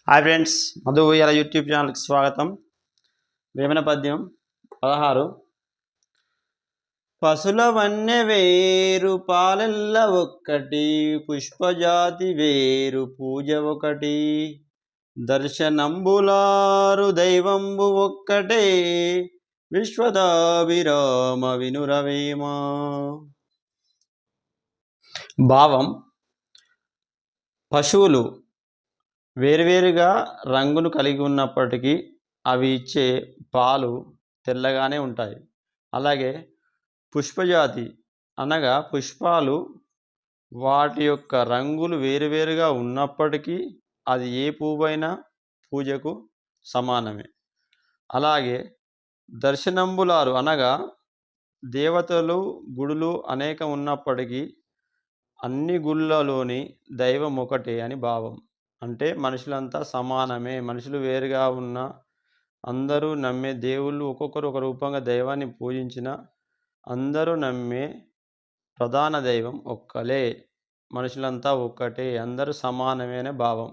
Hi friends, Madhu ఇలా YouTube ఛానల్కి స్వాగతం. వేమన పద్యం 16. పశుల వన్నె వేరు పాలెల్ల ఒక్కటి, పుష్పజాతి వేరు పూజ ఒకటి, దర్శనంబులారు దైవంబు ఒక్కటే, విశ్వదాభిరామ వినురవేమ. భావం: పశువులు వేరువేరుగా రంగును కలిగి ఉన్నప్పటికీ అవి ఇచ్చే పాలు తెల్లగానే ఉంటాయి. అలాగే పుష్పజాతి అనగా పుష్పాలు వాటి యొక్క రంగులు వేరువేరుగా ఉన్నప్పటికీ అది ఏ పువ్వైనా పూజకు సమానమే. అలాగే దర్శనంబులారు అనగా దేవతలు గుడులు అనేకం ఉన్నప్పటికీ అన్ని గుళ్ళలోని దైవం ఒకటే అని భావం. అంటే మనుషులంతా సమానమే, మనుషులు వేరుగా ఉన్న అందరూ నమ్మే దేవుళ్ళు ఒక్కొక్కరు ఒక రూపంగా దైవాన్ని పూజించిన అందరూ నమ్మే ప్రధాన దైవం ఒక్కలే, మనుషులంతా ఒక్కటే, అందరూ సమానమే అనే భావం.